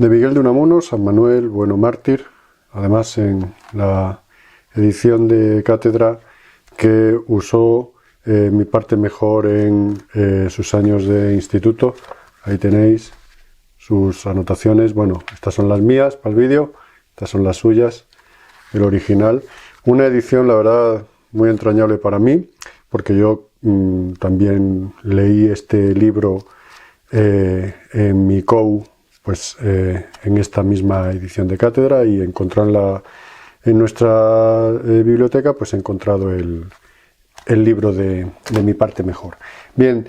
de Miguel de Unamuno, San Manuel Bueno Mártir, además en la edición de cátedra que usó mi parte mejor en sus años de instituto. Ahí tenéis sus anotaciones. Bueno, estas son las mías para el vídeo, estas son las suyas, el original. Una edición, la verdad, muy entrañable para mí, porque yo también leí este libro en mi COU, pues en esta misma edición de cátedra, y encontrarla en nuestra biblioteca, pues he encontrado el libro de mi parte mejor. Bien,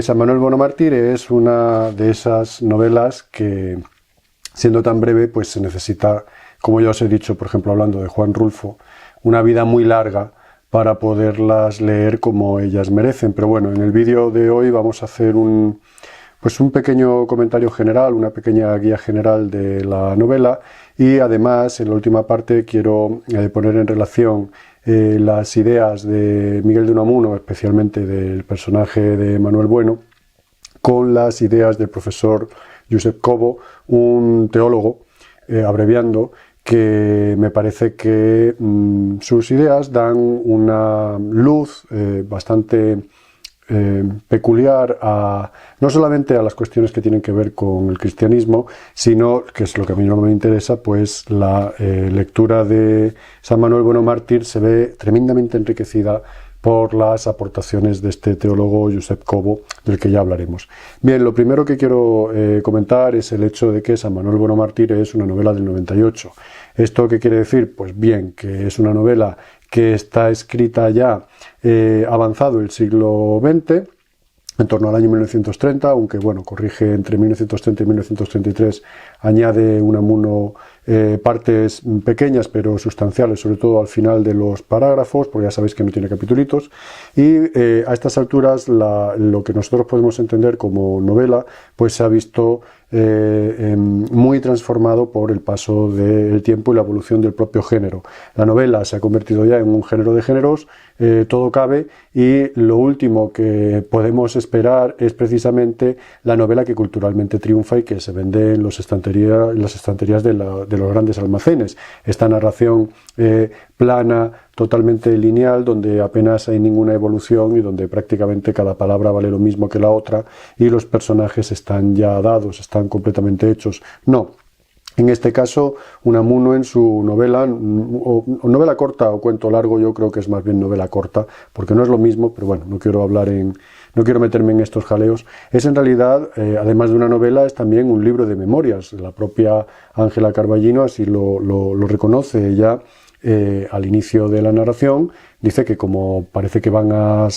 San Manuel Bueno Mártir es una de esas novelas que, siendo tan breve, pues se necesita, como ya os he dicho, por ejemplo, hablando de Juan Rulfo, una vida muy larga para poderlas leer como ellas merecen. Pero bueno, en el vídeo de hoy vamos a hacer un pequeño comentario general, una pequeña guía general de la novela, y además en la última parte quiero poner en relación las ideas de Miguel de Unamuno, especialmente del personaje de Manuel Bueno, con las ideas del profesor Josep Cobo, un teólogo, abreviando, que me parece que sus ideas dan una luz bastante peculiar no solamente a las cuestiones que tienen que ver con el cristianismo, sino, que es lo que a mí no me interesa, pues la lectura de San Manuel Bueno Mártir se ve tremendamente enriquecida por las aportaciones de este teólogo Josep Cobo, del que ya hablaremos. Bien, lo primero que quiero comentar es el hecho de que San Manuel Bueno Mártir es una novela del 98. ¿Esto qué quiere decir? Pues bien, que es una novela que está escrita ya avanzado el siglo XX, en torno al año 1930, aunque bueno, corrige entre 1930 y 1933, añade Unamuno partes pequeñas pero sustanciales, sobre todo al final de los parágrafos, porque ya sabéis que no tiene capitulitos, y a estas alturas lo que nosotros podemos entender como novela, pues se ha visto muy transformado por el paso del tiempo y la evolución del propio género. La novela se ha convertido ya en un género de géneros, todo cabe, y lo último que podemos esperar es precisamente la novela que culturalmente triunfa y que se vende en las estanterías de los grandes almacenes. Esta narración plana, totalmente lineal, donde apenas hay ninguna evolución y donde prácticamente cada palabra vale lo mismo que la otra y los personajes están ya dados, están completamente hechos. No. En este caso, Unamuno en su novela, o novela corta o cuento largo, yo creo que es más bien novela corta, porque no es lo mismo, pero bueno, no quiero meterme en estos jaleos. Es en realidad, además de una novela, es también un libro de memorias. La propia Ángela Carballino así lo reconoce. Ella, al inicio de la narración, dice que como parece que van a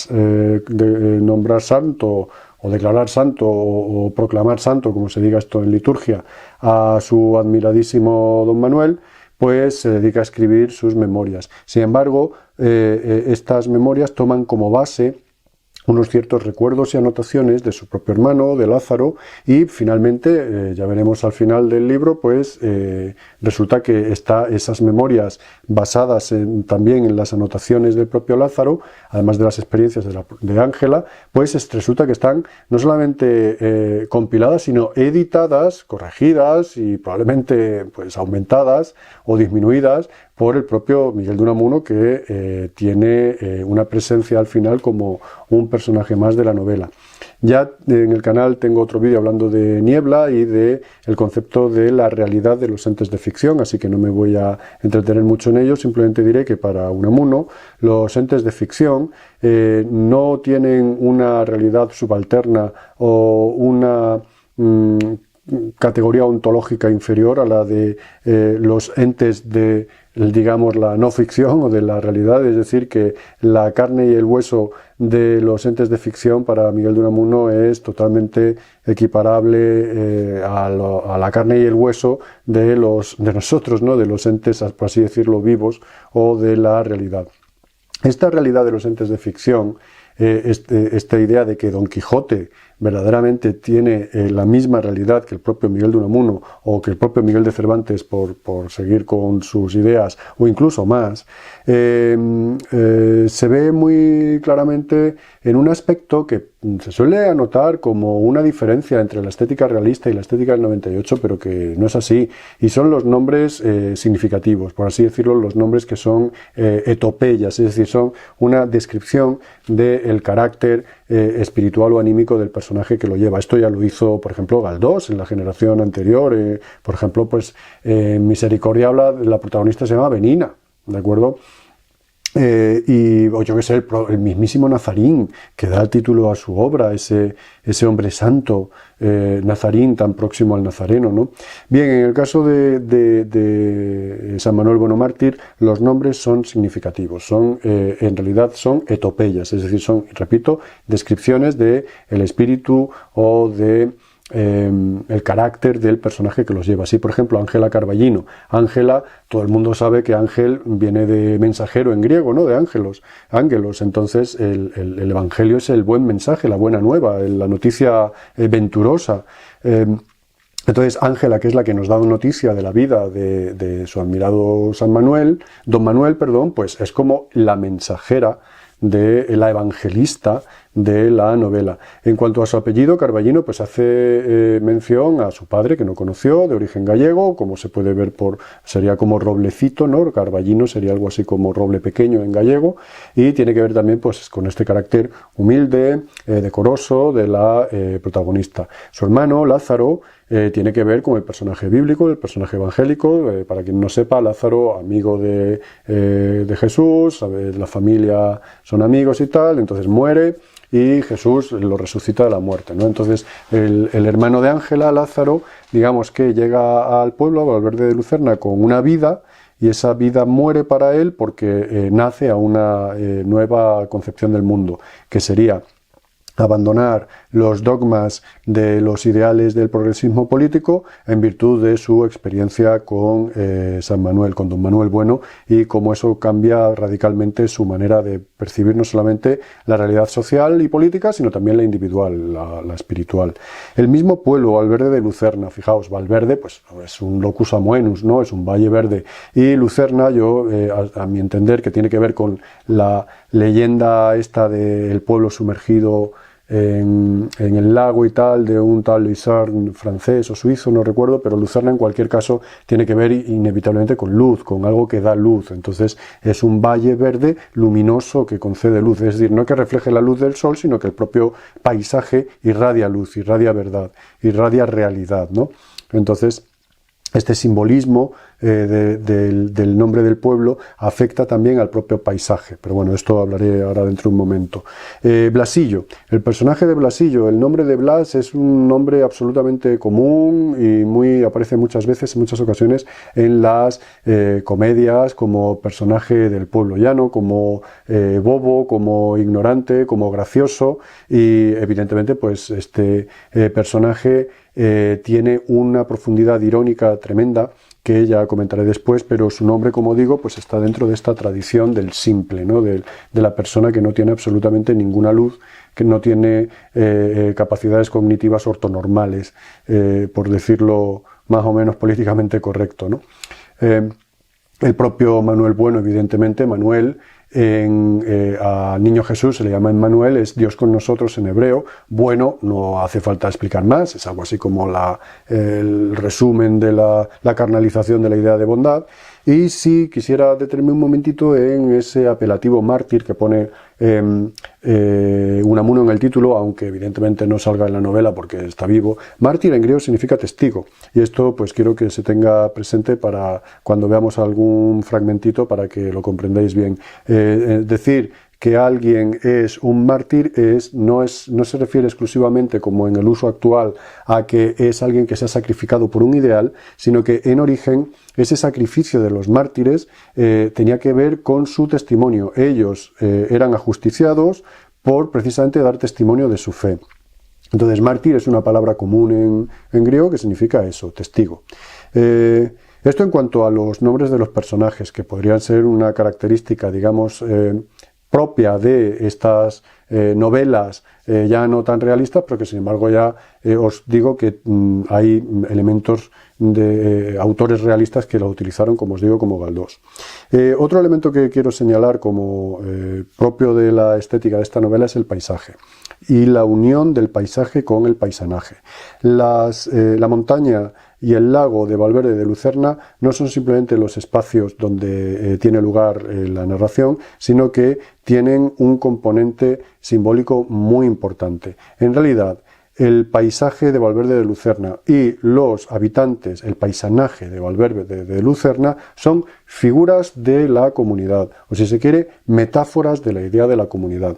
nombrar santo o declarar santo o proclamar santo, como se diga esto en liturgia, a su admiradísimo don Manuel, pues se dedica a escribir sus memorias. Sin embargo, estas memorias toman como base unos ciertos recuerdos y anotaciones de su propio hermano, de Lázaro, y finalmente, ya veremos al final del libro, pues resulta que esas memorias basadas también en las anotaciones del propio Lázaro, además de las experiencias de Ángela, pues resulta que están no solamente compiladas, sino editadas, corregidas y probablemente pues aumentadas o disminuidas por el propio Miguel de Unamuno, que tiene una presencia al final como un personaje más de la novela. Ya en el canal tengo otro vídeo hablando de Niebla y de el concepto de la realidad de los entes de ficción, así que no me voy a entretener mucho en ello, simplemente diré que para Unamuno los entes de ficción no tienen una realidad subalterna o una categoría ontológica inferior a la de los entes de, digamos, la no ficción o de la realidad, es decir, que la carne y el hueso de los entes de ficción para Miguel de Unamuno es totalmente equiparable a la carne y el hueso de nosotros, ¿no? De los entes, por así decirlo, vivos o de la realidad. Esta realidad de los entes de ficción, esta idea de que Don Quijote verdaderamente tiene la misma realidad que el propio Miguel de Unamuno o que el propio Miguel de Cervantes por seguir con sus ideas, o incluso más, se ve muy claramente en un aspecto que se suele anotar como una diferencia entre la estética realista y la estética del 98, pero que no es así, y son los nombres significativos, por así decirlo, los nombres que son etopeyas, es decir, son una descripción del carácter espiritual o anímico del personaje que lo lleva. Esto ya lo hizo, por ejemplo, Galdós en la generación anterior. Por ejemplo, pues Misericordia habla, la protagonista se llama Benina, ¿de acuerdo? O yo que sé, el mismísimo Nazarín, que da el título a su obra, ese hombre santo, Nazarín, tan próximo al nazareno, ¿no? Bien, en el caso de San Manuel Bueno Mártir, los nombres son significativos, en realidad son etopeyas, es decir, son, repito, descripciones del espíritu o de el carácter del personaje que los lleva. Así, por ejemplo, Ángela Carballino. Ángela, todo el mundo sabe que ángel viene de mensajero en griego, ¿no? De ángelos. Entonces, el evangelio es el buen mensaje, la buena nueva, la noticia venturosa. Entonces, Ángela, que es la que nos da noticia de la vida de su admirado Don Manuel, pues es como la mensajera de la evangelista de la novela. En cuanto a su apellido, Carballino, pues hace mención a su padre, que no conoció, de origen gallego, como se puede ver sería como roblecito, ¿no? Carballino sería algo así como roble pequeño en gallego, y tiene que ver también pues con este carácter humilde, decoroso de la protagonista. Su hermano, Lázaro, tiene que ver con el personaje bíblico, el personaje evangélico. Para quien no sepa, Lázaro, amigo de Jesús, la familia son amigos y tal, entonces muere y Jesús lo resucita de la muerte, ¿no? Entonces el hermano de Ángela, Lázaro, digamos que llega al pueblo, a Valverde de Lucerna, con una vida, y esa vida muere para él porque nace a una nueva concepción del mundo, que sería abandonar los dogmas de los ideales del progresismo político en virtud de su experiencia con San Manuel, con Don Manuel Bueno, y cómo eso cambia radicalmente su manera de percibir no solamente la realidad social y política, sino también la individual, la espiritual. El mismo pueblo, Valverde de Lucerna, fijaos, Valverde pues es un locus amoenus, ¿no? Es un valle verde, y Lucerna, a mi entender, que tiene que ver con la leyenda esta del pueblo sumergido en el lago y tal, de un tal Luisarn francés o suizo, no recuerdo, pero Lucerna en cualquier caso tiene que ver inevitablemente con luz, con algo que da luz. Entonces es un valle verde luminoso que concede luz, es decir, no que refleje la luz del sol, sino que el propio paisaje irradia luz, irradia verdad, irradia realidad, ¿no? Entonces, este simbolismo del nombre del pueblo afecta también al propio paisaje, pero bueno, esto hablaré ahora dentro de un momento. Blasillo, el personaje de Blasillo, el nombre de Blas es un nombre absolutamente común y aparece muchas veces, en muchas ocasiones, en las comedias como personaje del pueblo llano, como bobo, como ignorante, como gracioso, y evidentemente pues este personaje tiene una profundidad irónica tremenda que ya comentaré después, pero su nombre, como digo, pues está dentro de esta tradición del simple, ¿no? De la persona que no tiene absolutamente ninguna luz, que no tiene capacidades cognitivas ortonormales, por decirlo más o menos políticamente correcto, ¿no? El propio Manuel Bueno, evidentemente, Manuel, a Niño Jesús se le llama Emmanuel, es Dios con nosotros en hebreo. Bueno, no hace falta explicar más, es algo así como el resumen de la carnalización de la idea de bondad. Y sí quisiera detenerme un momentito en ese apelativo mártir que pone Unamuno en el título, aunque evidentemente no salga en la novela porque está vivo. Mártir en griego significa testigo, y esto pues quiero que se tenga presente para cuando veamos algún fragmentito, para que lo comprendáis bien. Decir que alguien es un mártir no se refiere exclusivamente, como en el uso actual, a que es alguien que se ha sacrificado por un ideal, sino que en origen ese sacrificio de los mártires tenía que ver con su testimonio. Ellos eran ajusticiados por precisamente dar testimonio de su fe. Entonces, mártir es una palabra común en griego que significa eso, testigo. Esto en cuanto a los nombres de los personajes, que podrían ser una característica, digamos, propia de estas novelas ya no tan realistas, pero que sin embargo ya os digo que hay elementos de autores realistas que lo utilizaron, como os digo, como Galdós. Otro elemento que quiero señalar como propio de la estética de esta novela es el paisaje y la unión del paisaje con el paisanaje. La montaña y el lago de Valverde de Lucerna no son simplemente los espacios donde tiene lugar la narración, sino que tienen un componente simbólico muy importante. En realidad, el paisaje de Valverde de Lucerna y los habitantes, el paisanaje de Valverde de Lucerna, son figuras de la comunidad, o si se quiere, metáforas de la idea de la comunidad.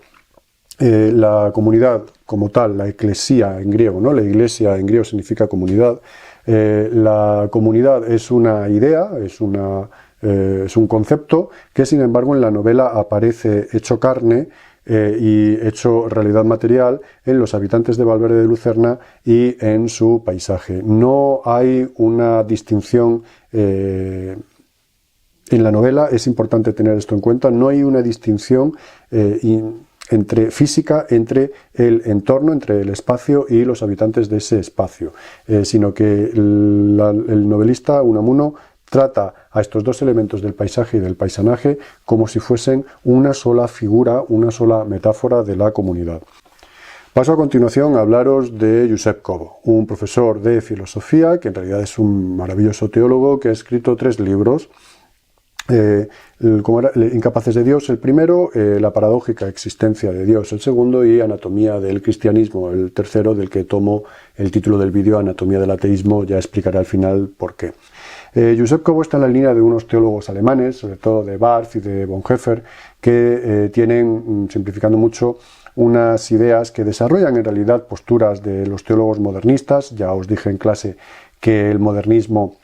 La comunidad como tal, la eclesía en griego, ¿no? La iglesia en griego significa comunidad. La comunidad es una idea, es un concepto que sin embargo en la novela aparece hecho carne y hecho realidad material en los habitantes de Valverde de Lucerna y en su paisaje. No hay una distinción en la novela, es importante tener esto en cuenta, no hay una distinción física entre el entorno, entre el espacio y los habitantes de ese espacio, sino que el novelista Unamuno trata a estos dos elementos del paisaje y del paisanaje como si fuesen una sola figura, una sola metáfora de la comunidad. Paso a continuación a hablaros de Josep Cobo, un profesor de filosofía que en realidad es un maravilloso teólogo que ha escrito 3 libros. Incapaces de Dios, el primero, La paradójica existencia de Dios, el segundo, y Anatomía del cristianismo, el tercero, del que tomo el título del vídeo, Anatomía del ateísmo. Ya explicaré al final por qué. Josep Cobo está en la línea de unos teólogos alemanes, sobre todo de Barth y de Bonhoeffer, que tienen, simplificando mucho, unas ideas que desarrollan en realidad posturas de los teólogos modernistas. Ya os dije en clase que el modernismo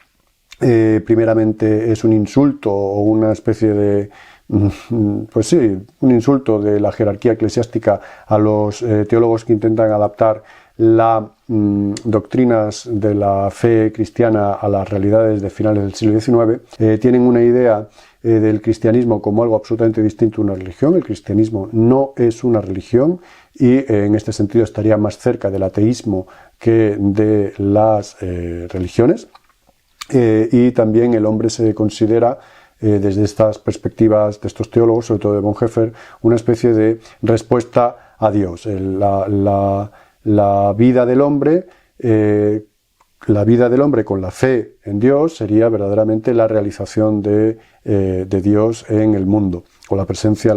primeramente es un insulto o una especie de, pues sí, un insulto de la jerarquía eclesiástica a los teólogos que intentan adaptar las doctrinas de la fe cristiana a las realidades de finales del siglo XIX. Tienen una idea del cristianismo como algo absolutamente distinto a una religión. El cristianismo no es una religión y en este sentido estaría más cerca del ateísmo que de las religiones. Y también el hombre se considera, desde estas perspectivas de estos teólogos, sobre todo de Bonhoeffer, una especie de respuesta a Dios. La vida del hombre con la fe en Dios sería verdaderamente la realización de Dios en el mundo, con la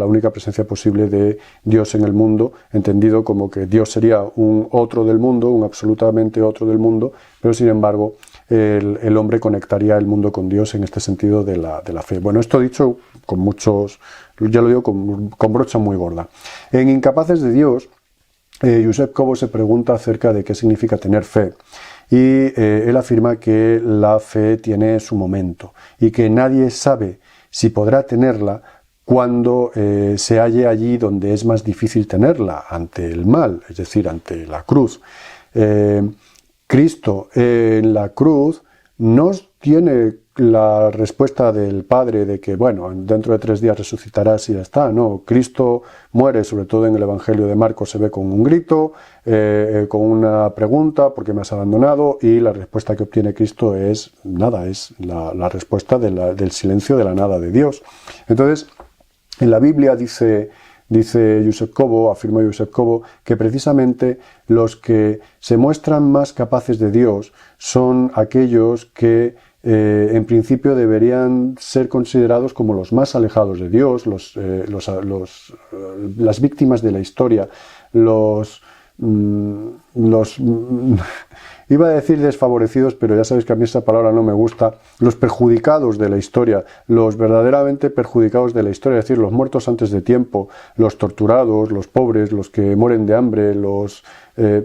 única presencia posible de Dios en el mundo, entendido como que Dios sería un otro del mundo, un absolutamente otro del mundo, pero sin embargo el hombre conectaría el mundo con Dios en este sentido de la fe. Bueno, esto dicho con muchos, ya lo digo, con brocha muy gorda. En Incapaces de Dios, Josep Cobo se pregunta acerca de qué significa tener fe. Y él afirma que la fe tiene su momento y que nadie sabe si podrá tenerla cuando se halle allí donde es más difícil tenerla, ante el mal, es decir, ante la cruz. Cristo en la cruz no tiene la respuesta del Padre de que, bueno, dentro de 3 días resucitarás y ya está. No, Cristo muere, sobre todo en el Evangelio de Marcos se ve con un grito, con una pregunta, ¿por qué me has abandonado? Y la respuesta que obtiene Cristo es nada, es la respuesta del silencio, de la nada de Dios. Entonces, en la Biblia dice Josep Cobo, afirma Josep Cobo, que precisamente los que se muestran más capaces de Dios son aquellos que en principio deberían ser considerados como los más alejados de Dios, las víctimas de la historia, iba a decir desfavorecidos, pero ya sabéis que a mí esa palabra no me gusta, los perjudicados de la historia, los verdaderamente perjudicados de la historia, es decir, los muertos antes de tiempo, los torturados, los pobres, los que mueren de hambre, los que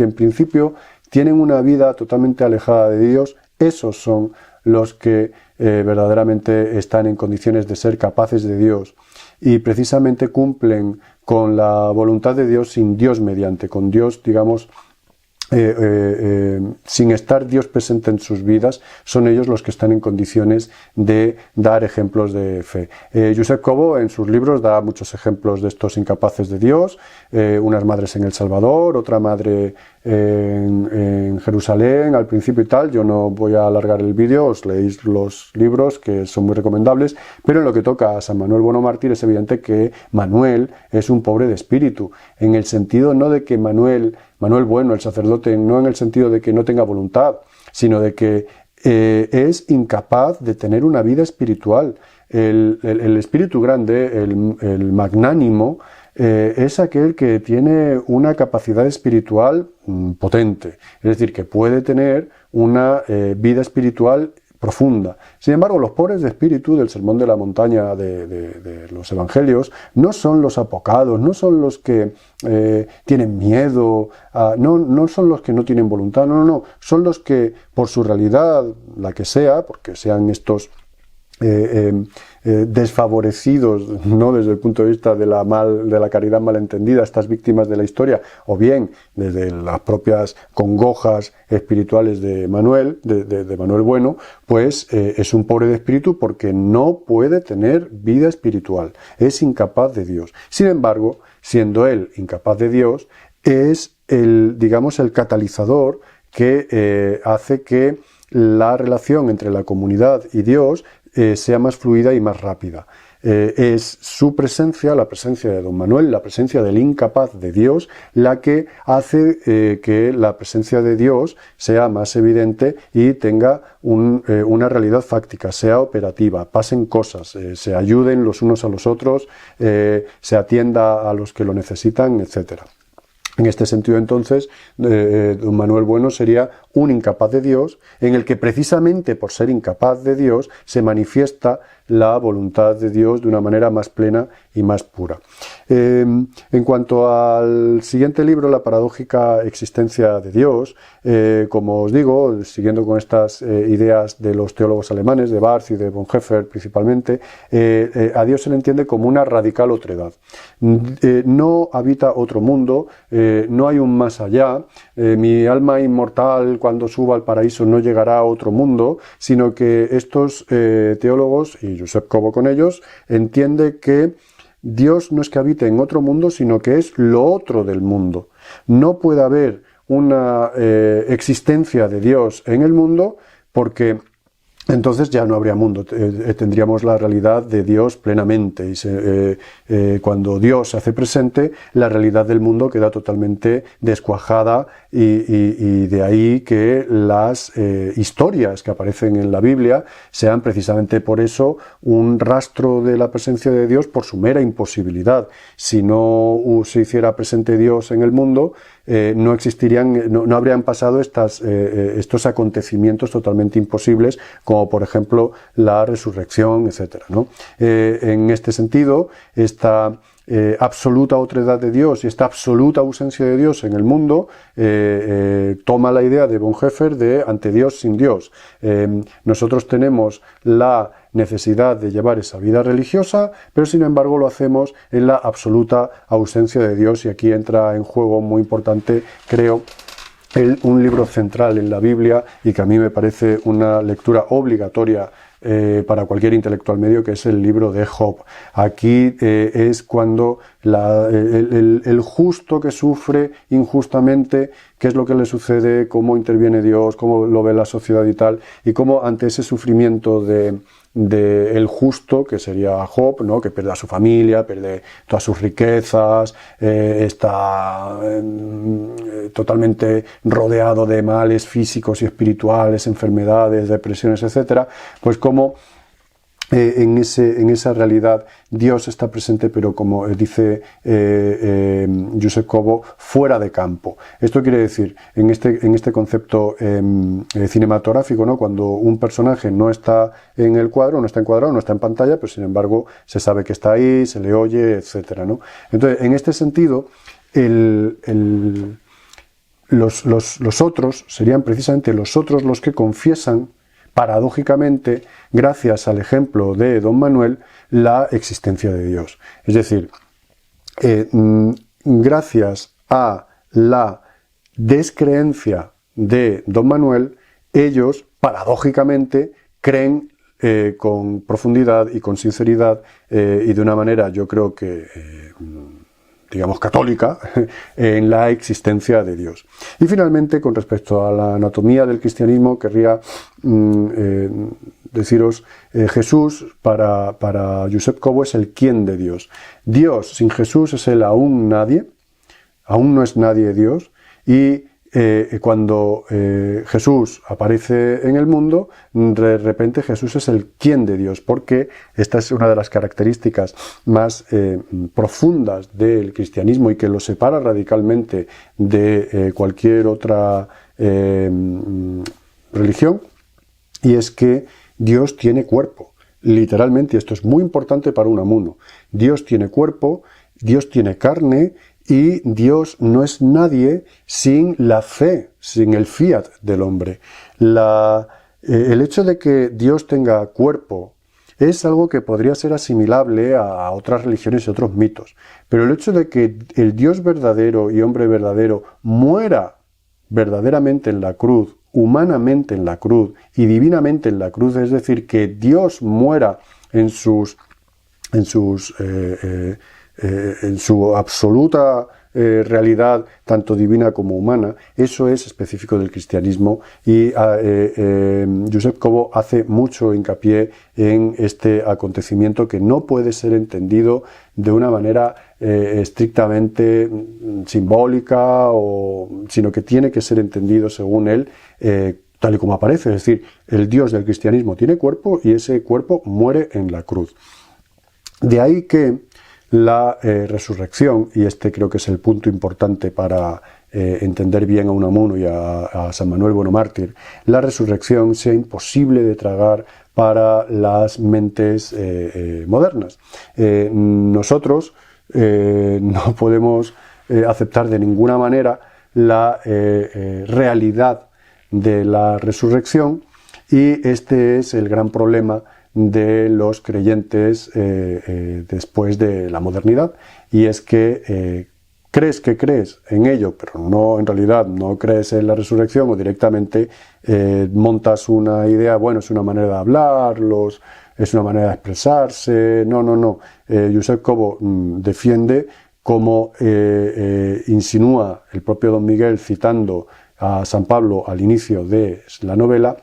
en principio tienen una vida totalmente alejada de Dios. Esos son los que verdaderamente están en condiciones de ser capaces de Dios y precisamente cumplen con la voluntad de Dios sin Dios mediante, con Dios, digamos, sin estar Dios presente en sus vidas, son ellos los que están en condiciones de dar ejemplos de fe. Josep Cobo en sus libros da muchos ejemplos de estos incapaces de Dios, unas madres en El Salvador, otra madre en Jerusalén al principio y tal. Yo no voy a alargar el vídeo, os leéis los libros que son muy recomendables, pero en lo que toca a San Manuel Bueno Mártir es evidente que Manuel es un pobre de espíritu, en el sentido no de que Manuel Bueno, el sacerdote, no en el sentido de que no tenga voluntad, sino de que es incapaz de tener una vida espiritual. El espíritu grande, el magnánimo, es aquel que tiene una capacidad espiritual potente, es decir, que puede tener una vida espiritual profunda. Sin embargo, los pobres de espíritu del Sermón de la Montaña de los Evangelios no son los apocados, no son los que tienen miedo, no son los que no tienen voluntad, no, son los que por su realidad, la que sea, porque sean estos desfavorecidos, ¿no?, desde el punto de vista de la caridad malentendida, estas víctimas de la historia, o bien desde las propias congojas espirituales de Manuel, de Manuel Bueno, pues es un pobre de espíritu porque no puede tener vida espiritual, es incapaz de Dios. Sin embargo, siendo él incapaz de Dios, es el catalizador que hace que la relación entre la comunidad y Dios sea más fluida y más rápida. Es su presencia, la presencia de don Manuel, la presencia del incapaz de Dios, la que hace que la presencia de Dios sea más evidente y tenga una realidad fáctica, sea operativa, pasen cosas, se ayuden los unos a los otros, se atienda a los que lo necesitan, etc. En este sentido, entonces, don Manuel Bueno sería un incapaz de Dios, en el que precisamente por ser incapaz de Dios se manifiesta la voluntad de Dios de una manera más plena y más pura. En cuanto al siguiente libro, La paradójica existencia de Dios, como os digo, siguiendo con estas ideas de los teólogos alemanes, de Barth y de Bonhoeffer principalmente, a Dios se le entiende como una radical otredad. No habita otro mundo, no hay un más allá, mi alma inmortal cuando suba al paraíso no llegará a otro mundo, sino que estos teólogos, y Josep Cobo con ellos, entiende que Dios no es que habite en otro mundo, sino que es lo otro del mundo. No puede haber una existencia de Dios en el mundo porque entonces ya no habría mundo, tendríamos la realidad de Dios plenamente y cuando Dios se hace presente, la realidad del mundo queda totalmente descuajada y de ahí que las historias que aparecen en la Biblia sean precisamente por eso un rastro de la presencia de Dios por su mera imposibilidad. Si no se hiciera presente Dios en el mundo, no existirían, no habrían pasado estos acontecimientos totalmente imposibles, como por ejemplo la resurrección, etc., ¿no? En este sentido, esta absoluta otredad de Dios y esta absoluta ausencia de Dios en el mundo toma la idea de Bonhoeffer de ante Dios sin Dios. Nosotros tenemos la necesidad de llevar esa vida religiosa, pero sin embargo lo hacemos en la absoluta ausencia de Dios, y aquí entra en juego muy importante, creo, un libro central en la Biblia y que a mí me parece una lectura obligatoria para cualquier intelectual medio, que es el libro de Job. Aquí es cuando el justo que sufre injustamente, qué es lo que le sucede, cómo interviene Dios, cómo lo ve la sociedad y tal, y cómo ante ese sufrimiento de el justo, que sería Job, ¿no?, que pierde a su familia, pierde todas sus riquezas, está totalmente rodeado de males físicos y espirituales, enfermedades, depresiones, etcétera, pues como en esa realidad Dios está presente, pero como dice Josep Cobo, fuera de campo. Esto quiere decir, en este concepto cinematográfico, ¿no?, cuando un personaje no está en el cuadro, no está encuadrado, no está en pantalla, pero sin embargo se sabe que está ahí, se le oye, etcétera, ¿no? Entonces, en este sentido, los otros serían precisamente los otros los que confiesan paradójicamente, gracias al ejemplo de don Manuel, la existencia de Dios. Es decir, gracias a la descreencia de don Manuel, ellos, paradójicamente, creen con profundidad y con sinceridad y de una manera, yo creo que, digamos, católica, en la existencia de Dios. Y finalmente, con respecto a la anatomía del cristianismo, querría deciros, Jesús para Josep Cobo es el quién de Dios. Dios sin Jesús es el aún nadie, aún no es nadie Dios, y cuando Jesús aparece en el mundo, de repente Jesús es el quién de Dios, porque esta es una de las características más profundas del cristianismo y que lo separa radicalmente de cualquier otra religión, y es que Dios tiene cuerpo, literalmente, y esto es muy importante para Unamuno. Dios tiene cuerpo, Dios tiene carne, y Dios no es nadie sin la fe, sin el fiat del hombre. El hecho de que Dios tenga cuerpo es algo que podría ser asimilable a otras religiones y otros mitos. Pero el hecho de que el Dios verdadero y hombre verdadero muera verdaderamente en la cruz, humanamente en la cruz y divinamente en la cruz, es decir, que Dios muera en su absoluta realidad, tanto divina como humana, eso es específico del cristianismo, y Josep Cobo hace mucho hincapié en este acontecimiento que no puede ser entendido de una manera estrictamente simbólica, sino que tiene que ser entendido según él, tal y como aparece, es decir, el Dios del cristianismo tiene cuerpo y ese cuerpo muere en la cruz. De ahí que la resurrección, y este creo que es el punto importante para entender bien a Unamuno y a San Manuel Bueno Mártir, la resurrección sea imposible de tragar para las mentes modernas. Nosotros no podemos aceptar de ninguna manera la realidad de la resurrección, y este es el gran problema de los creyentes después de la modernidad, y es que crees que crees en ello, pero no, en realidad no crees en la resurrección, o directamente montas una idea, bueno, es una manera de hablar, es una manera de expresarse. No. Josep Cobo defiende, como insinúa el propio Don Miguel citando a San Pablo al inicio de la novela,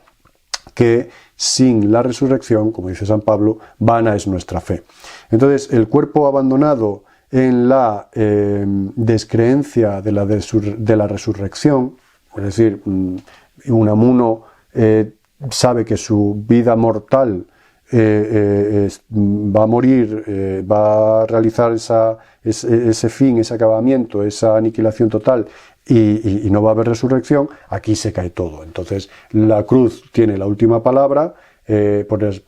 que sin la resurrección, como dice San Pablo, vana es nuestra fe. Entonces, el cuerpo abandonado en la descreencia de la resurrección, es decir, Unamuno sabe que su vida mortal va a morir, va a realizar ese fin, ese acabamiento, esa aniquilación total, y no va a haber resurrección, aquí se cae todo. Entonces la cruz tiene la última palabra,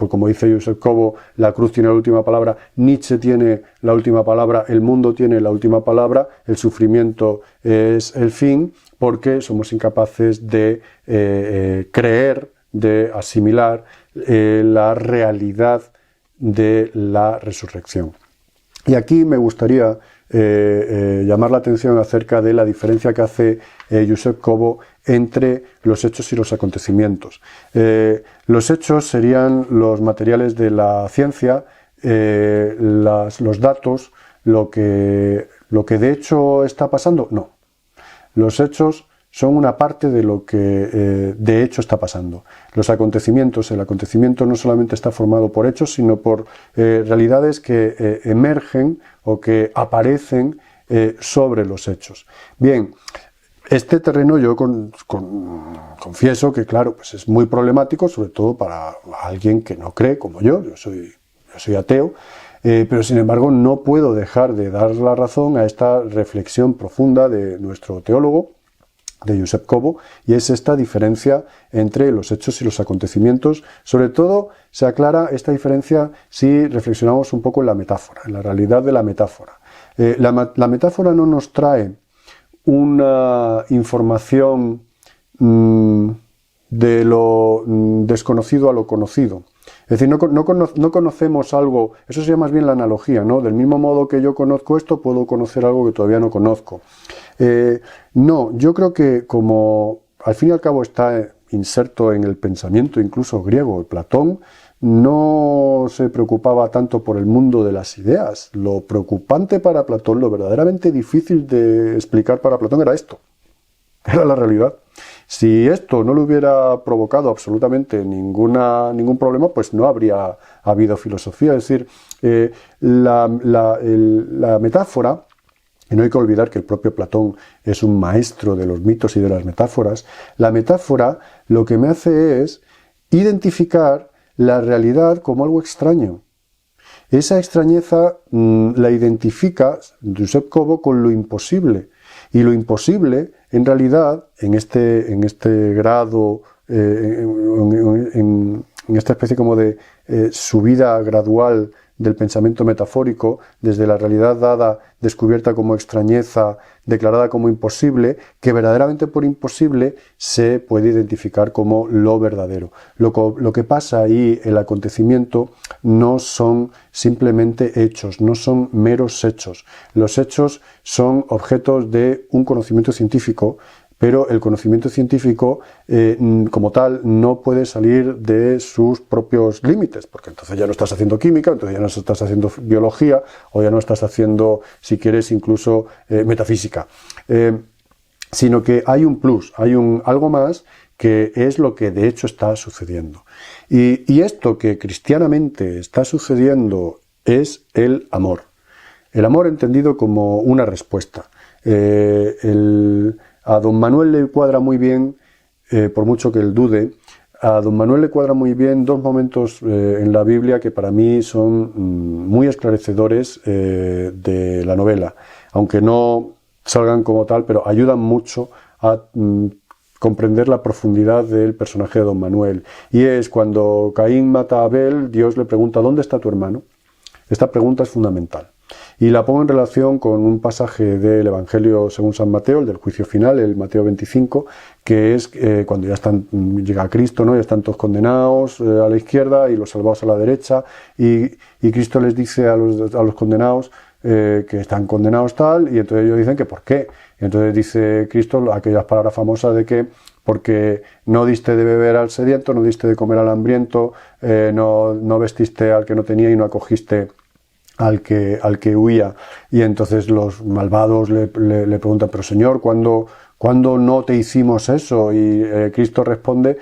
como dice Josep Cobo, la cruz tiene la última palabra, Nietzsche tiene la última palabra, el mundo tiene la última palabra, el sufrimiento es el fin, porque somos incapaces de creer, de asimilar la realidad de la resurrección. Y aquí me gustaría llamar la atención acerca de la diferencia que hace Josep Cobo entre los hechos y los acontecimientos. Los hechos serían los materiales de la ciencia, los datos, lo que de hecho está pasando. No. Los hechos son una parte de lo que de hecho está pasando. Los acontecimientos, el acontecimiento no solamente está formado por hechos, sino por realidades que emergen o que aparecen sobre los hechos. Bien, este terreno yo confieso que, claro, pues es muy problemático, sobre todo para alguien que no cree como yo soy ateo, pero sin embargo no puedo dejar de dar la razón a esta reflexión profunda de nuestro teólogo, de Josep Cobo, y es esta diferencia entre los hechos y los acontecimientos. Sobre todo se aclara esta diferencia si reflexionamos un poco en la metáfora, en la realidad de la metáfora. La metáfora no nos trae una información de lo desconocido a lo conocido. Es decir, no conocemos algo, eso sería más bien la analogía, ¿no? Del mismo modo que yo conozco esto, puedo conocer algo que todavía no conozco. No, yo creo que como al fin y al cabo está inserto en el pensamiento incluso griego, Platón no se preocupaba tanto por el mundo de las ideas. Lo preocupante para Platón, lo verdaderamente difícil de explicar para Platón era esto, era la realidad. Si esto no le hubiera provocado absolutamente ningún problema, pues no habría habido filosofía. Es decir, la metáfora, y no hay que olvidar que el propio Platón es un maestro de los mitos y de las metáforas, la metáfora lo que me hace es identificar la realidad como algo extraño. Esa extrañeza la identifica Josep Cobo con lo imposible. Y lo imposible, en realidad, en este grado, en esta especie como de subida gradual del pensamiento metafórico, desde la realidad dada, descubierta como extrañeza, declarada como imposible, que verdaderamente por imposible se puede identificar como lo verdadero. Lo que pasa ahí, el acontecimiento, no son simplemente hechos, no son meros hechos. Los hechos son objetos de un conocimiento científico, pero el conocimiento científico como tal no puede salir de sus propios límites, porque entonces ya no estás haciendo química, entonces ya no estás haciendo biología, o ya no estás haciendo, si quieres, incluso metafísica. Sino que hay un plus, hay algo más que es lo que de hecho está sucediendo. Y esto que cristianamente está sucediendo es el amor. El amor entendido como una respuesta. A don Manuel le cuadra muy bien, por mucho que él dude, a don Manuel le cuadra muy bien dos momentos en la Biblia que para mí son muy esclarecedores de la novela, aunque no salgan como tal, pero ayudan mucho a comprender la profundidad del personaje de don Manuel. Y es cuando Caín mata a Abel, Dios le pregunta ¿dónde está tu hermano? Esta pregunta es fundamental. Y la pongo en relación con un pasaje del Evangelio según San Mateo, el del juicio final, el Mateo 25, que es cuando llega Cristo, ¿no? Ya están todos condenados a la izquierda y los salvados a la derecha, y Cristo les dice a los condenados que están condenados tal, y entonces ellos dicen que ¿por qué? Y entonces dice Cristo aquellas palabras famosas de que porque no diste de beber al sediento, no diste de comer al hambriento, no vestiste al que no tenía y no acogiste al que huía. Y entonces los malvados le preguntan, pero Señor, ¿cuándo no te hicimos eso? Y Cristo responde,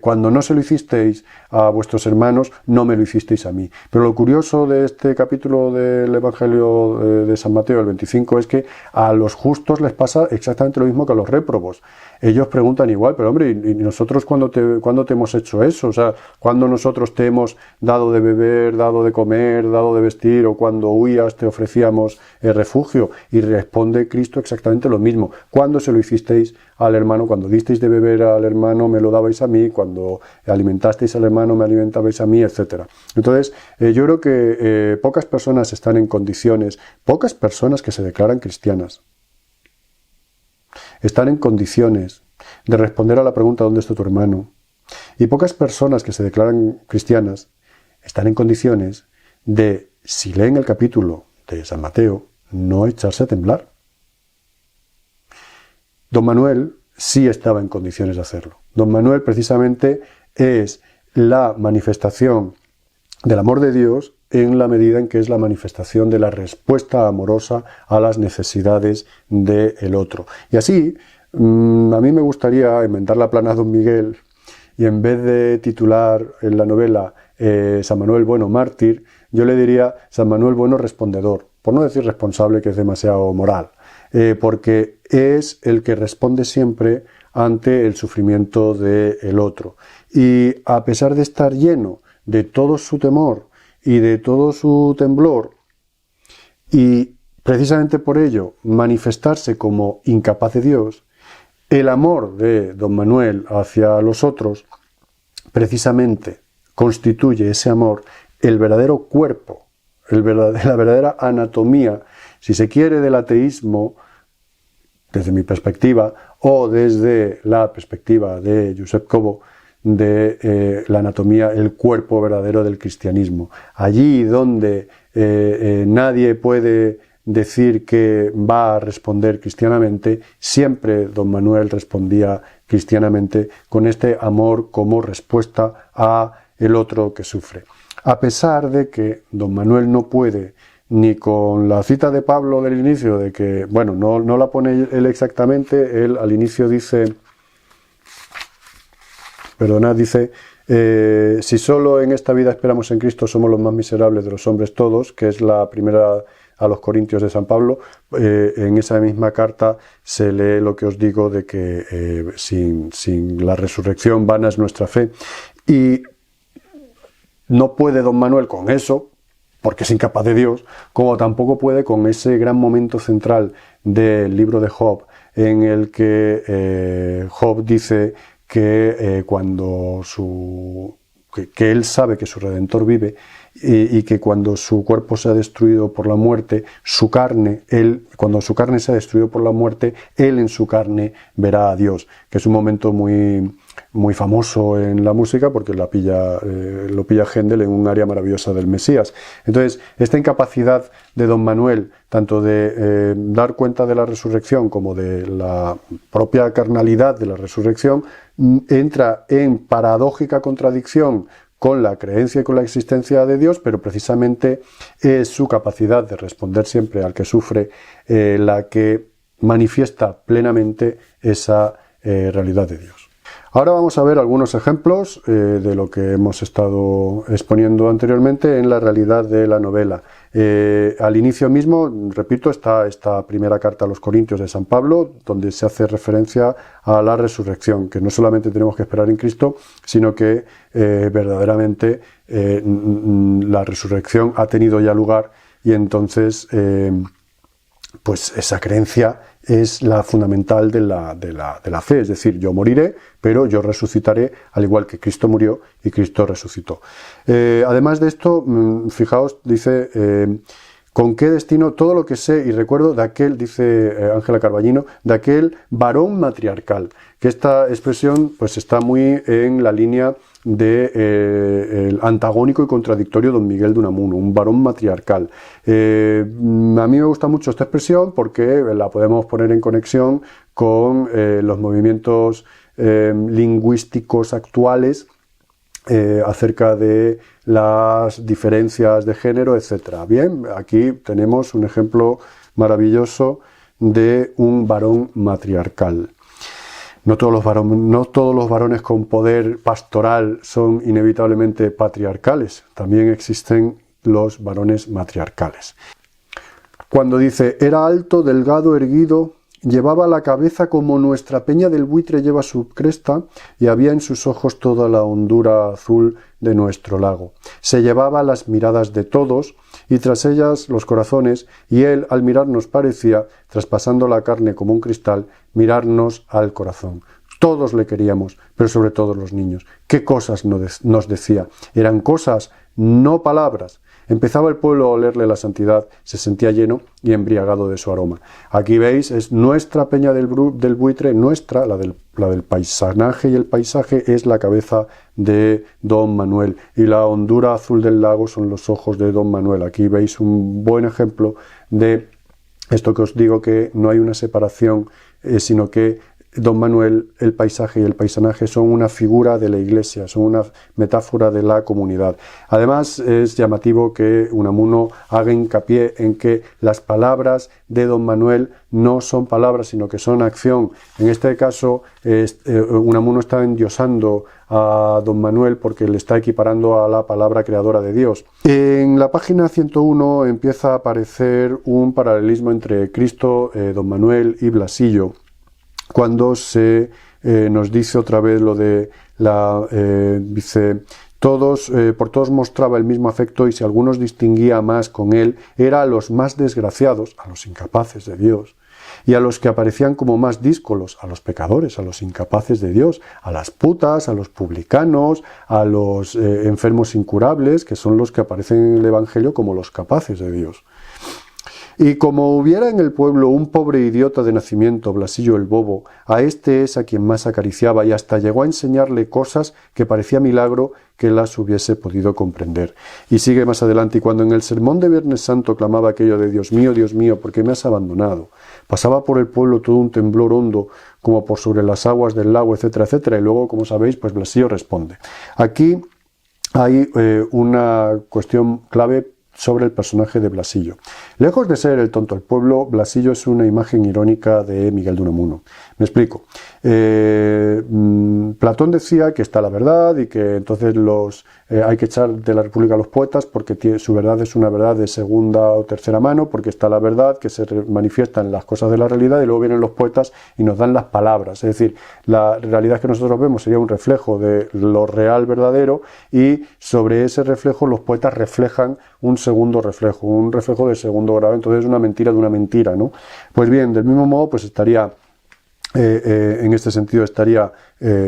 cuando no se lo hicisteis a vuestros hermanos, no me lo hicisteis a mí. Pero lo curioso de este capítulo del Evangelio de San Mateo, el 25, es que a los justos les pasa exactamente lo mismo que a los réprobos. Ellos preguntan igual, pero hombre, ¿y nosotros cuándo te hemos hecho eso? O sea, ¿cuándo nosotros te hemos dado de beber, dado de comer, dado de vestir, o cuando huías te ofrecíamos refugio? Y responde Cristo exactamente lo mismo. ¿Cuándo se lo hicisteis al hermano? Cuando disteis de beber al hermano me lo dabais a mí, cuando alimentasteis al hermano me alimentabais a mí, etc. Entonces, yo creo que pocas personas están en condiciones, pocas personas que se declaran cristianas, están en condiciones de responder a la pregunta ¿dónde está tu hermano? Y pocas personas que se declaran cristianas están en condiciones de, si leen el capítulo de San Mateo, no echarse a temblar. Don Manuel sí estaba en condiciones de hacerlo. Don Manuel precisamente es la manifestación del amor de Dios en la medida en que es la manifestación de la respuesta amorosa a las necesidades del otro. Y así, a mí me gustaría inventar la plana a Don Miguel y en vez de titular en la novela San Manuel Bueno Mártir, yo le diría San Manuel Bueno Respondedor, por no decir responsable, que es demasiado moral, porque es el que responde siempre ante el sufrimiento del otro. Y a pesar de estar lleno de todo su temor y de todo su temblor, y precisamente por ello manifestarse como incapaz de Dios, el amor de don Manuel hacia los otros precisamente constituye ese amor el verdadero cuerpo, la verdadera anatomía, si se quiere, del ateísmo, desde mi perspectiva, o desde la perspectiva de Josep Cobo, de la anatomía, el cuerpo verdadero del cristianismo. Allí donde nadie puede decir que va a responder cristianamente, siempre don Manuel respondía cristianamente con este amor como respuesta a el otro que sufre. A pesar de que don Manuel no puede ni con la cita de Pablo del inicio, de que, bueno, no la pone él exactamente, él al inicio dice, si solo en esta vida esperamos en Cristo somos los más miserables de los hombres todos, que es la primera a los Corintios de San Pablo, en esa misma carta se lee lo que os digo de que sin la resurrección vana es nuestra fe. Y no puede don Manuel con eso, porque es incapaz de Dios, como tampoco puede con ese gran momento central del libro de Job, en el que Job dice que que él sabe que su Redentor vive y que cuando su cuerpo sea destruido por la muerte, cuando su carne sea destruida por la muerte, él en su carne verá a Dios, que es un momento muy, muy famoso en la música porque lo pilla Händel en un área maravillosa del Mesías. Entonces, esta incapacidad de don Manuel, tanto de dar cuenta de la resurrección como de la propia carnalidad de la resurrección, entra en paradójica contradicción con la creencia y con la existencia de Dios, pero precisamente es su capacidad de responder siempre al que sufre la que manifiesta plenamente esa realidad de Dios. Ahora vamos a ver algunos ejemplos de lo que hemos estado exponiendo anteriormente en la realidad de la novela. Al inicio mismo, repito, está esta primera carta a los Corintios de San Pablo, donde se hace referencia a la resurrección, que no solamente tenemos que esperar en Cristo, sino que verdaderamente la resurrección ha tenido ya lugar y entonces pues esa creencia es la fundamental de la fe, es decir, yo moriré, pero yo resucitaré al igual que Cristo murió y Cristo resucitó. Además de esto, fijaos, dice, ¿con qué destino? Todo lo que sé y recuerdo de aquel, dice Ángela Carballino, de aquel varón matriarcal, que esta expresión pues está muy en la línea el antagónico y contradictorio don Miguel de Unamuno, un varón matriarcal. A mí me gusta mucho esta expresión porque la podemos poner en conexión con los movimientos lingüísticos actuales acerca de las diferencias de género, etc. Bien, aquí tenemos un ejemplo maravilloso de un varón matriarcal. No todos los varones con poder pastoral son inevitablemente patriarcales. También existen los varones matriarcales. Cuando dice, era alto, delgado, erguido, llevaba la cabeza como nuestra peña del buitre lleva su cresta, y había en sus ojos toda la hondura azul de nuestro lago. Se llevaba las miradas de todos, y tras ellas los corazones, y él al mirarnos parecía, traspasando la carne como un cristal, mirarnos al corazón. Todos le queríamos, pero sobre todo los niños. ¿Qué cosas nos decía? Eran cosas, no palabras. Empezaba el pueblo a olerle la santidad, se sentía lleno y embriagado de su aroma. Aquí veis, es nuestra peña del buitre, nuestra, la del paisanaje, y el paisaje es la cabeza de don Manuel, y la hondura azul del lago son los ojos de don Manuel. Aquí veis un buen ejemplo de esto que os digo, que no hay una separación, sino que don Manuel, el paisaje y el paisanaje son una figura de la Iglesia, son una metáfora de la comunidad. Además, es llamativo que Unamuno haga hincapié en que las palabras de don Manuel no son palabras, sino que son acción. En este caso, Unamuno está endiosando a don Manuel porque le está equiparando a la palabra creadora de Dios. En la página 101 empieza a aparecer un paralelismo entre Cristo, don Manuel y Blasillo, cuando se nos dice otra vez lo de dice, por todos mostraba el mismo afecto, y si algunos distinguía más con él, era a los más desgraciados, a los incapaces de Dios, y a los que aparecían como más díscolos, a los pecadores, a los incapaces de Dios, a las putas, a los publicanos, a los enfermos incurables, que son los que aparecen en el Evangelio como los capaces de Dios. Y como hubiera en el pueblo un pobre idiota de nacimiento, Blasillo el bobo, a este es a quien más acariciaba y hasta llegó a enseñarle cosas que parecía milagro que las hubiese podido comprender. Y sigue más adelante, y cuando en el sermón de Viernes Santo clamaba aquello de Dios mío, ¿por qué me has abandonado? Pasaba por el pueblo todo un temblor hondo, como por sobre las aguas del lago, etcétera, etcétera, y luego, como sabéis, pues Blasillo responde. Aquí hay una cuestión clave sobre el personaje de Blasillo. Lejos de ser el tonto del pueblo, Blasillo es una imagen irónica de Miguel de Unamuno. Me explico. Platón decía que está la verdad y que entonces hay que echar de la República a los poetas porque su verdad es una verdad de segunda o tercera mano, porque está la verdad que se manifiesta en las cosas de la realidad y luego vienen los poetas y nos dan las palabras. Es decir, la realidad que nosotros vemos sería un reflejo de lo real verdadero y sobre ese reflejo los poetas reflejan un segundo reflejo, un reflejo de segundo grado, entonces es una mentira de una mentira, ¿no? Pues bien, del mismo modo, pues estaría, en este sentido estaría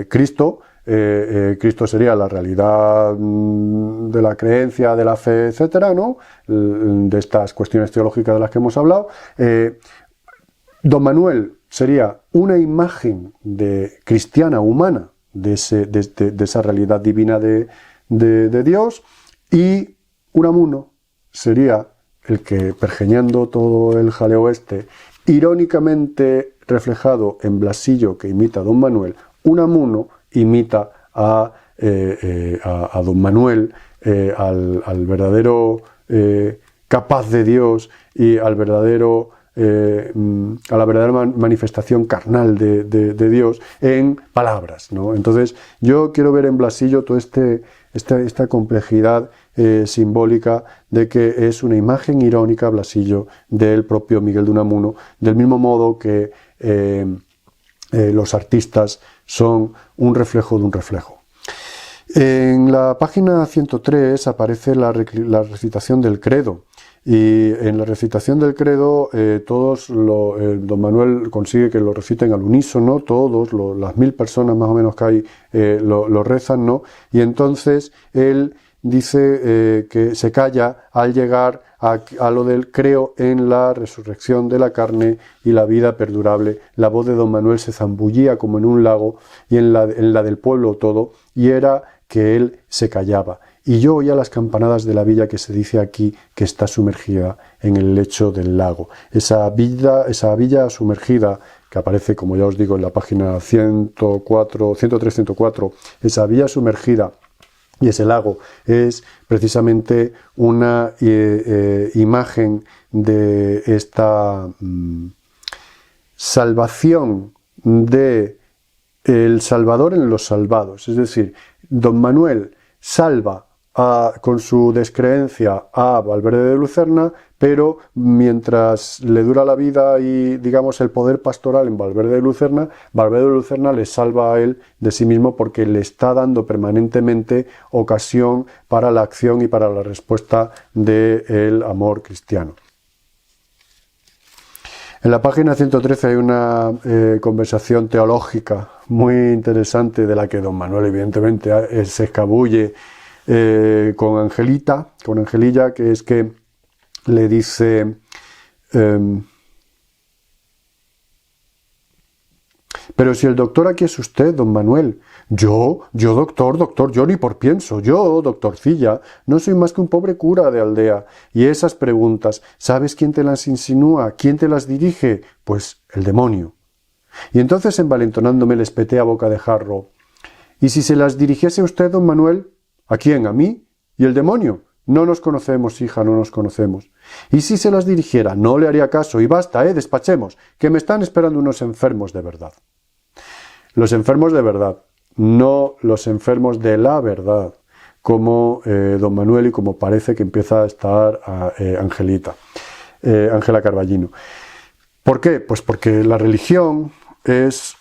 Cristo. Cristo sería la realidad de la creencia, de la fe, etcétera, ¿no? De estas cuestiones teológicas de las que hemos hablado. Don Manuel sería una imagen cristiana, humana, de esa realidad divina de Dios, y Unamuno sería el que, pergeñando todo el jaleo irónicamente reflejado en Blasillo, que imita a Don Manuel, Unamuno imita a Don Manuel, al verdadero capaz de Dios y a la verdadera manifestación carnal de Dios en palabras, ¿no? Entonces yo quiero ver en Blasillo toda esta complejidad simbólica de que es una imagen irónica, Blasillo, del propio Miguel de Unamuno, del mismo modo que los artistas son un reflejo de un reflejo. En la página 103 aparece la recitación del credo. Y en la recitación del credo Don Manuel consigue que lo reciten al unísono, todos, las 1000 personas más o menos que hay lo rezan, ¿no? Y entonces él dice que se calla al llegar a lo del creo en la resurrección de la carne y la vida perdurable. La voz de Don Manuel se zambullía como en un lago y en la del pueblo todo, y era que él se callaba. Y yo oía las campanadas de la villa que se dice aquí que está sumergida en el lecho del lago. Esa villa sumergida que aparece, como ya os digo, en la página 103-104, esa villa sumergida y ese lago es precisamente una imagen de esta salvación de el Salvador en los salvados. Es decir, Don Manuel salva con su descreencia a Valverde de Lucerna, pero mientras le dura la vida y, digamos, el poder pastoral en Valverde de Lucerna le salva a él de sí mismo porque le está dando permanentemente ocasión para la acción y para la respuesta del amor cristiano. En la página 113 hay una conversación teológica muy interesante de la que Don Manuel evidentemente se escabulle con Angelilla, que es que le dice pero si el doctor aquí es usted, Don Manuel. Yo doctor, yo ni por pienso, yo, doctorcilla, no soy más que un pobre cura de aldea. Y esas preguntas, ¿sabes quién te las insinúa? ¿Quién te las dirige? Pues el demonio. Y entonces, envalentonándome, le espeté a boca de jarro. ¿Y si se las dirigiese usted, Don Manuel? ¿A quién? ¿A mí? ¿Y el demonio? No nos conocemos, hija, no nos conocemos. ¿Y si se las dirigiera? No le haría caso, y basta, despachemos, que me están esperando unos enfermos de verdad. Los enfermos de verdad, no los enfermos de la verdad, como Don Manuel y como parece que empieza a estar Ángela Carballino. ¿Por qué? Pues porque la religión es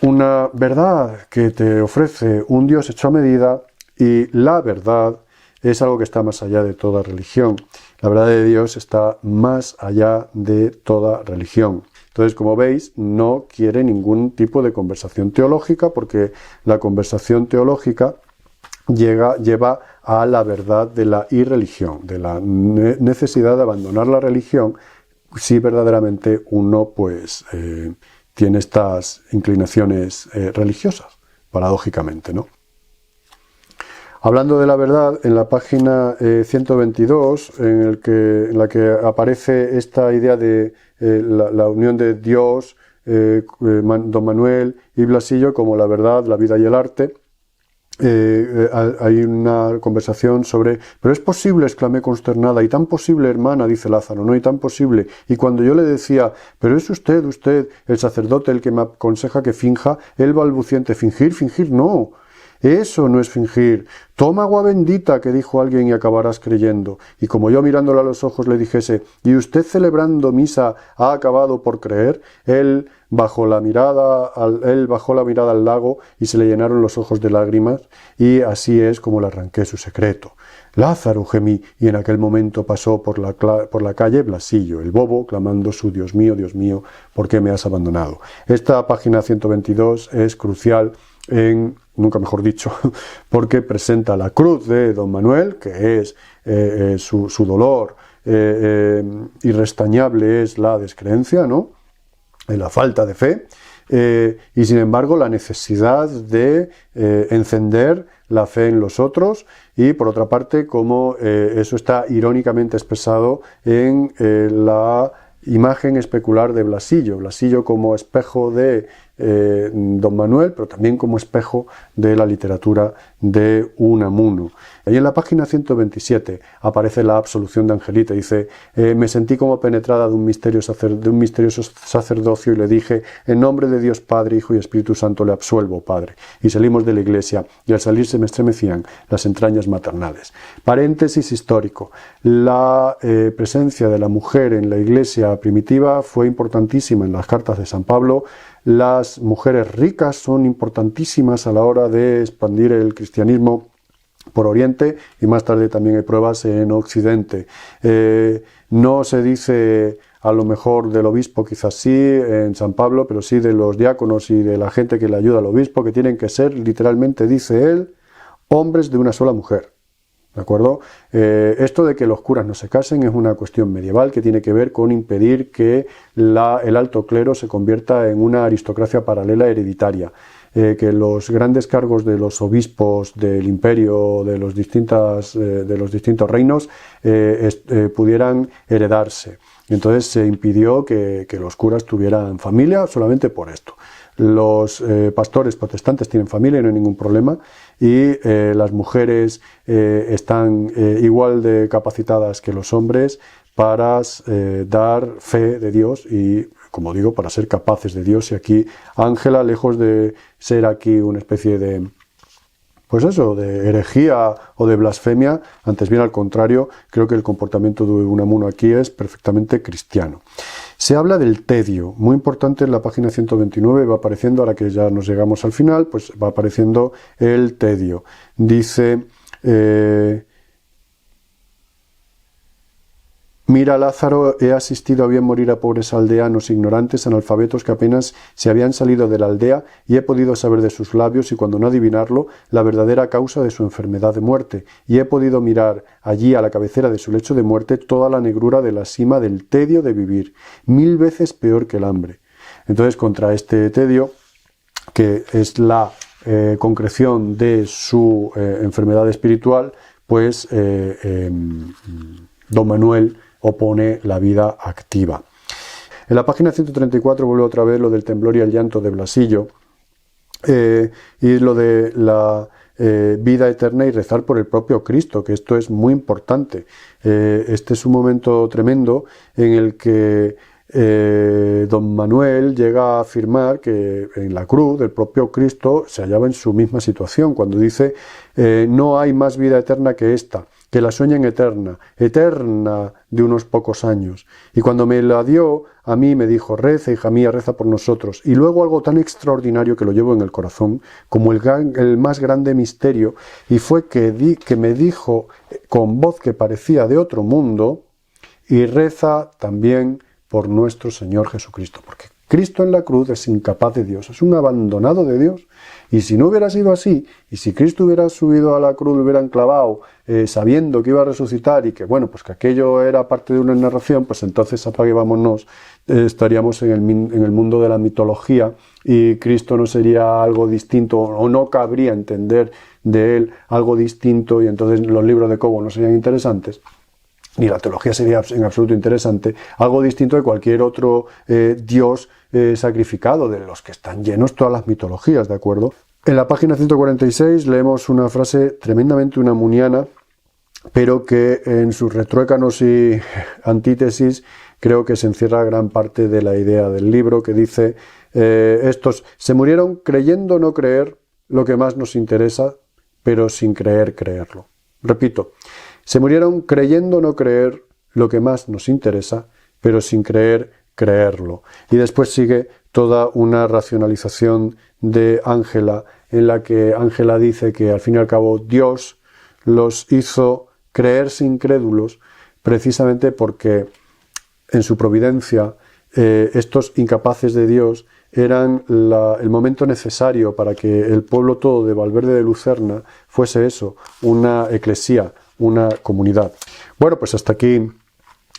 una verdad que te ofrece un Dios hecho a medida, y la verdad es algo que está más allá de toda religión. La verdad de Dios está más allá de toda religión. Entonces, como veis, no quiere ningún tipo de conversación teológica, porque la conversación teológica lleva a la verdad de la irreligión, de la necesidad de abandonar la religión si verdaderamente uno pues tiene estas inclinaciones religiosas, paradójicamente, ¿no? Hablando de la verdad, en la página 122, en la que aparece esta idea de la unión de Dios, don Manuel y Blasillo como la verdad, la vida y el arte, hay una conversación sobre, pero es posible, exclamé consternada, y tan posible, hermana, dice Lázaro, no, y tan posible. Y cuando yo le decía, pero es usted, el sacerdote, el que me aconseja que finja, él balbuciente, fingir, no. Eso no es fingir. Toma agua bendita, que dijo alguien, y acabarás creyendo. Y como yo mirándole a los ojos le dijese, ¿y usted celebrando misa ha acabado por creer? Él bajó la mirada al lago y se le llenaron los ojos de lágrimas, y así es como le arranqué su secreto. Lázaro, gemí, y en aquel momento pasó por la calle Blasillo, el bobo, clamando su Dios mío, ¿por qué me has abandonado? Esta página 122 es crucial nunca mejor dicho, porque presenta la cruz de don Manuel, que es su dolor irrestañable, es la descreencia, ¿no? La falta de fe, y sin embargo la necesidad de encender la fe en los otros, y por otra parte como eso está irónicamente expresado en la imagen especular de Blasillo como espejo de don Manuel, pero también como espejo de la literatura de Unamuno. Y en la página 127 aparece la absolución de Angelita. Dice, me sentí como penetrada de un misterioso sacerdocio y le dije, en nombre de Dios Padre, Hijo y Espíritu Santo le absuelvo, Padre. Y salimos de la iglesia y al salir se me estremecían las entrañas maternales. Paréntesis histórico. La presencia de la mujer en la iglesia primitiva fue importantísima en las cartas de San Pablo. Las mujeres ricas son importantísimas a la hora de expandir el cristianismo por Oriente, y más tarde también hay pruebas en Occidente. No se dice a lo mejor del obispo, quizás sí, en San Pablo, pero sí de los diáconos y de la gente que le ayuda al obispo, que tienen que ser, literalmente dice él, hombres de una sola mujer. ¿De acuerdo? Esto de que los curas no se casen es una cuestión medieval que tiene que ver con impedir que el alto clero se convierta en una aristocracia paralela hereditaria. Que los grandes cargos de los obispos del imperio, de los distintos reinos, pudieran heredarse. Entonces se impidió que los curas tuvieran familia solamente por esto. Los pastores protestantes tienen familia y no hay ningún problema, y las mujeres están igual de capacitadas que los hombres para dar fe de Dios y, como digo, para ser capaces de Dios. Y aquí Ángela, lejos de ser aquí una especie de, pues eso, de herejía o de blasfemia, antes bien al contrario, creo que el comportamiento de Unamuno aquí es perfectamente cristiano. Se habla del tedio, muy importante en la página 129, va apareciendo, ahora que ya nos llegamos al final, pues va apareciendo el tedio. Dice, mira Lázaro, he asistido a bien morir a pobres aldeanos ignorantes, analfabetos que apenas se habían salido de la aldea, y he podido saber de sus labios, y cuando no adivinarlo, la verdadera causa de su enfermedad de muerte, y he podido mirar allí a la cabecera de su lecho de muerte toda la negrura de la sima del tedio de vivir, 1000 veces peor que el hambre. Entonces, contra este tedio, que es la concreción de su enfermedad espiritual, pues don Manuel opone la vida activa. En la página 134 vuelve otra vez lo del temblor y el llanto de Blasillo, y lo de la vida eterna y rezar por el propio Cristo, que esto es muy importante. Este es un momento tremendo en el que don Manuel llega a afirmar que en la cruz del propio Cristo se hallaba en su misma situación, cuando dice, no hay más vida eterna que esta, que la sueñan eterna de unos pocos años. Y cuando me la dio, a mí me dijo, reza, hija mía, reza por nosotros. Y luego algo tan extraordinario que lo llevo en el corazón, como el más grande misterio, y fue que me dijo con voz que parecía de otro mundo, y reza también por nuestro Señor Jesucristo. Porque Cristo en la cruz es incapaz de Dios, es un abandonado de Dios. Y si no hubiera sido así, y si Cristo hubiera subido a la cruz, lo hubieran clavado, sabiendo que iba a resucitar y que, bueno, pues que aquello era parte de una narración, pues entonces apague y vámonos, estaríamos en el mundo de la mitología y Cristo no sería algo distinto, o no cabría entender de él algo distinto, y entonces los libros de Cobo no serían interesantes, ni la teología sería en absoluto interesante, algo distinto de cualquier otro Dios sacrificado, de los que están llenos todas las mitologías, ¿de acuerdo? En la página 146 leemos una frase tremendamente unamuniana, pero que en sus retruécanos y antítesis creo que se encierra gran parte de la idea del libro, que dice, estos se murieron creyendo no creer lo que más nos interesa, pero sin creer creerlo. Repito, se murieron creyendo no creer lo que más nos interesa, pero sin creer creerlo. Y después sigue toda una racionalización de Ángela, en la que Ángela dice que al fin y al cabo Dios los hizo creerse incrédulos precisamente porque en su providencia estos incapaces de Dios eran el momento necesario para que el pueblo todo de Valverde de Lucerna fuese eso, una eclesía, una comunidad. Bueno, pues hasta aquí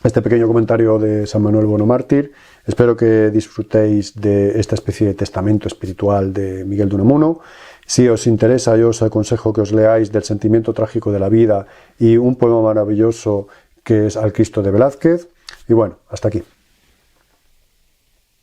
este pequeño comentario de San Manuel Bueno Mártir. Espero que disfrutéis de esta especie de testamento espiritual de Miguel de Unamuno. Si os interesa, yo os aconsejo que os leáis Del sentimiento trágico de la vida y un poema maravilloso que es Al Cristo de Velázquez. Y bueno, hasta aquí.